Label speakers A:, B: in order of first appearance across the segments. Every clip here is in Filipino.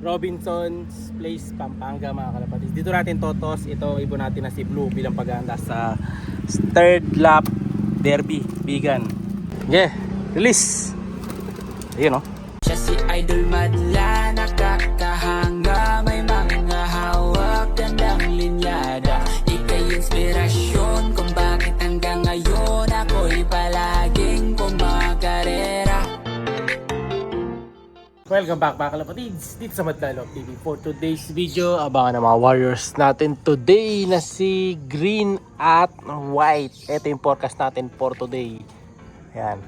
A: Robinson's Place, Pampanga mga kalapatids. Dito natin totos ito ibon natin na si Blue bilang paghahanda sa third lap derby bigan. Yeah, release. Ayun, no?
B: Siya si Idol Madla, nakakahanga, may mga hawak, gandang linyada. Ika'y inspirasyon kung bakit hanggang ngayon ako'y palaging kumakarera.
A: Welcome back mga kalapatids dito sa Madlalog TV. For today's video, abangan ng mga warriors natin today na si Green at White. Ito yung forecast natin for today. Ayan.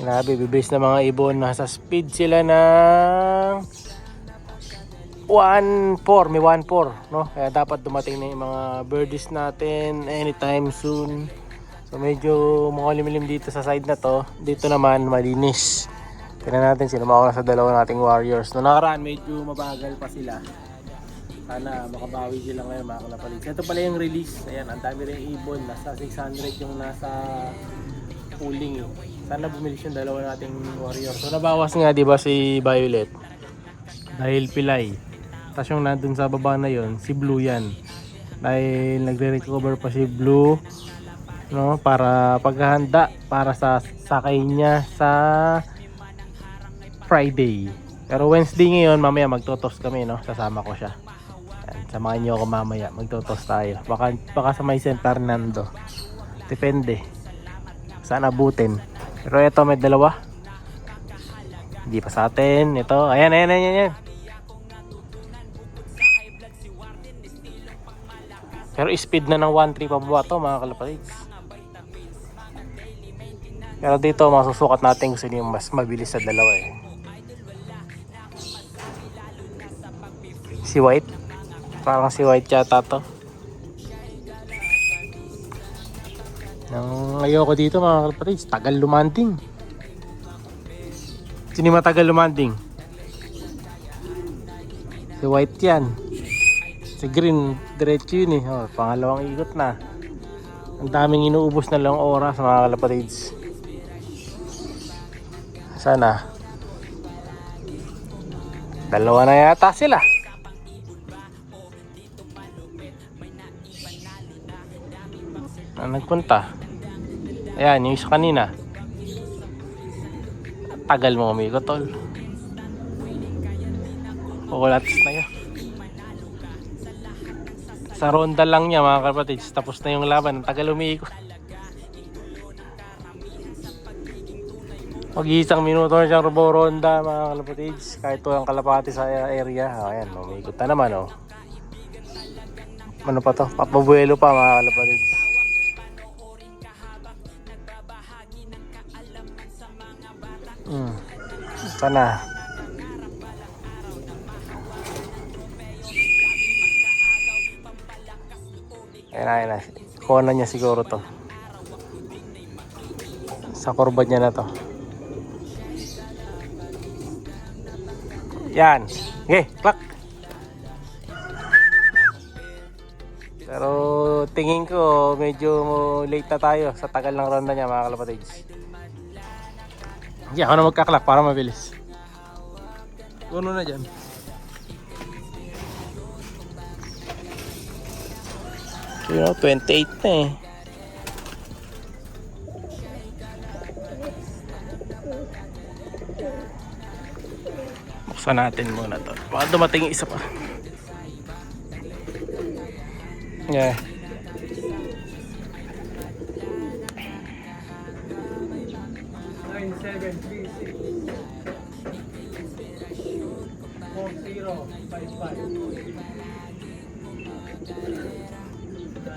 A: Grabe, bibase na mga ibon. Nasa speed sila ng 1-4. May 1-4, no? Kaya dapat dumating na yung mga birdies natin anytime soon. So medyo makulimlim dito sa side na to. Dito naman malinis. Tignan natin sino mauna sa dalawa nating warriors. Noong nakaraan medyo mabagal pa sila. Sana makabawi sila ngayon mga kalapatids. Ito pala yung release. Ayan, ang dami rin ibon. Nasa 600 yung nasa pooling. Sana bumilis yung dalawa nating warriors. So nabawas nga diba si Violet dahil pilay. Tapos yung nandun sa baba na yon si Blue yan. Dahil nagre-recover pa si Blue, no, para paghahanda para sa sakay niya sa Friday. Pero Wednesday ngayon, mamaya magtotos kami, no? Sasama ko siya. Yan, samahan niyo ako mamaya, magtotos tayo. Baka sa may San Fernando. Depende. Saan abutin. Pero ito may dalawa. Hindi pa sa atin. Ito, ayan. Pero speed na ng 1-3 pababa to mga kalapatids. Pero dito masusukat natin kung sino yung mas mabilis sa dalawa eh. Si White. Parang si White yata to. Nang ayoko dito mga kalapatids, tagal lumanding. Sino matagal lumanding? Si White yan. Si Green, diretso yun eh. Oh, pangalawang ikot na. Ang daming inuubos na lang oras mga kalapatids. Sana. Dalawa na yata sila. Nagpunta. Ayan, yung isa kanina. Tagal mo umikot, tol. Kukulatis na yun. Sa ronda lang niya mga kapatids. Tapos na yung laban. Ang tagal umikot. Mag-iisang minuto na siyang ronda mga kalapatids. Kahit walang kalapati sa area. Ayan, umikot na naman, oh. Ano pa to? Papabuelo pa mga kalapatids. Sana. Ayan na. Kuha na niya siguro to. Sa kurba niya na to. Yan. Okay, clock. Pero tingin ko medyo late na tayo sa tagal ng ronda niya mga kalapatids. Hindi ako na magkaklak para mabilis. Puno na dyan. So, 28 na eh. Buksan natin muna to. Baka dumating isa pa. Yeah.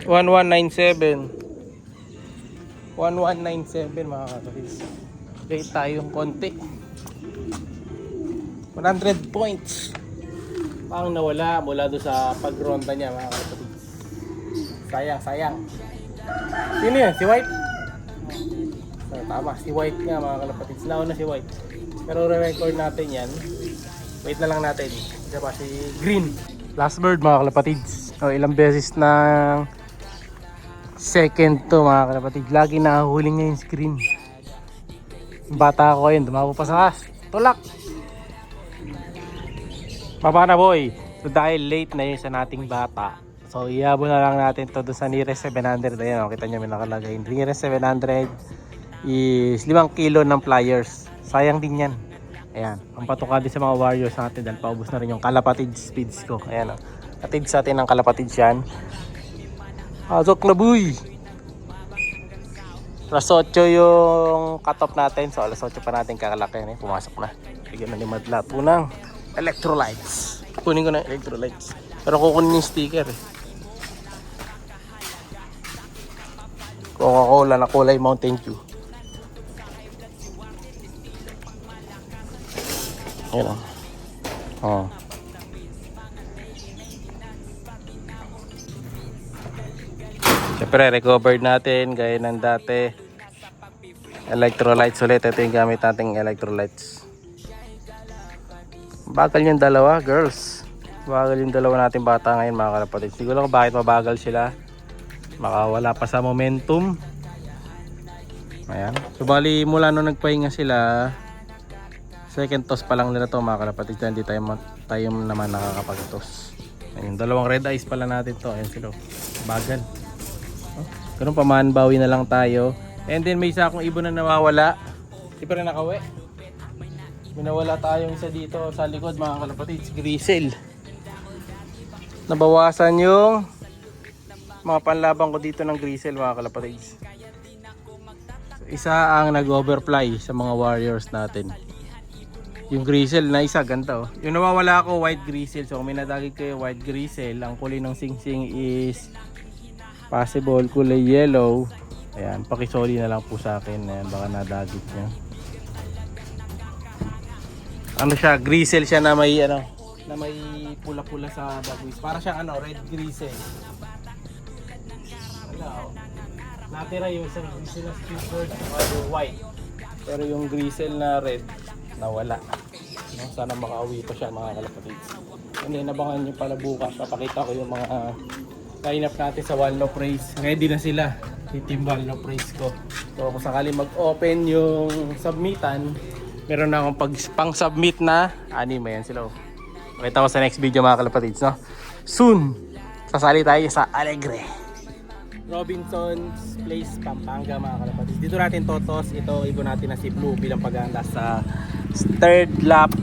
A: One 1197 mga kapatid. Late tayong konti. 100 points parang nawala mula doon sa pagronda niya mga kapatid. Sayang. Sino yan? Si White? So, tama, si White nga mga kalapatids. Nauna si White. Pero re-record natin yan. Wait na lang natin. Isa pa si Green. Last bird mga kalapatids. O, ilang beses na second to mga kalapatids. Lagi nakahuling niya yung screen. Bata ako yun. Dumapo pa sa tulak. Papa na boy. So dahil late na yun sa nating bata. So iabot na lang natin to doon sa nearest 700. Ayan o, kita nyo may nakalagay. Nearest 700 is 5 kilo ng pliers. Sayang din yan. Ayan. Ang patuka din sa mga warriors natin dahil paubos na rin yung kalapatid speeds ko. Ayan o. Atid sa atin ng kalapatid yan. Azok na boy. Alas 8 yung cut-off natin. So alas 8 pa natin kakalaki. Pumasok na. Bigyan na ni Madla po ng electrolytes. Kunin ko ng electrolytes. Pero kukunin yung sticker. Coca-Cola na kulay Mountain Dew. Ayan o. Oh. Siyempre, recovered natin gaya ng dati. Electrolytes ulit. Ito yung gamit nating electrolytes. Bagal yung dalawa, girls. Bagal yung dalawa natin bata ngayon, mga kalapatid. Siguro kung bakit mabagal sila. Makawala pa sa momentum. Ayan. So, bali mula nung nagpahinga sila, second toss pa lang nila to, mga kalapatid. Hindi tayo naman nakakapag-toss. Ayun, dalawang red eyes pala natin to. Ayan sila. Bagal. Ganun pa man, bawi na lang tayo. And then may isa akong ibon na nawawala. Di pa rin nakawi. May nawala tayong isa dito sa likod, mga kalapatid. Grisel. Nabawasan yung mga panlabang ko dito ng grisel, mga kalapatid. So, isa ang nag-overfly sa mga warriors natin. Yung grisel na isa, ganda oh. Yung nawawala ko, white grisel. So kung may nadagig kayo white grisel, ang kulay ng singsing is possible kulay yellow. Ayan, pakisoli na lang po sa akin. Ayan, baka nadagit niya. Ano siya, grisel siya na may ano, na may pula-pula sa baguis. Para siya ano, red grisel. Wala oh. Natira yung isang grisel na speedbird at white. Pero yung grisel na red, nawala. No, sana makauwi pa siya, mga kalapatids. And then abangan nyo pala bukas. Papakita ko yung mga line-up natin sa One Love Race. Ready na sila. Team One Love Race ko. So kung sakali mag-open yung submitan, meron na akong pang-submit na anime. Yan sila. Pakita ko sa next video, mga kalapatids. No? Soon, sasali tayo sa Alegre, Robinson's Place, Pampanga, mga kalapatids. Dito natin totos. Ito, ibon natin na si Blue bilang paghahanda sa third lap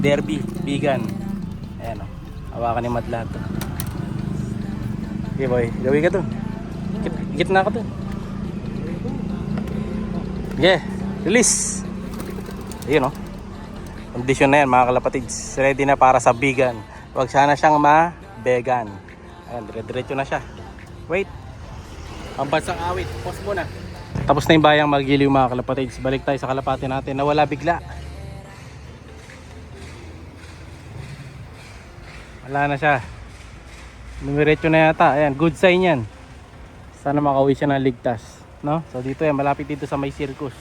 A: derby, vegan. Ayan o. Hawakan ni Madla to. Okay boy, gawin ka to. Gitna ka to. Okay, release. Ayun o. Kondisyon na yan, mga kalapatids. Ready na para sa vegan. Huwag sana siyang ma-vegan. Ayan, dire-diretso na siya. Wait. Pambansang awit. Pause muna. Tapos na yung bayang magiliw, mga kalapatids. Balik tayo sa kalapati natin na wala bigla. Wala na siya. Numiretso na yata. Ayan, good sign yan. Sana makauwi siya ng ligtas, no? So dito yan, malapit dito sa may circus.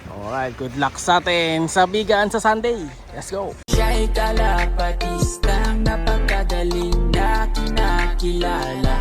A: Alright, good luck sa atin sa bigaan sa Sunday. Let's go.
B: Siya'y kalapatistang napakadaling na kinakilala.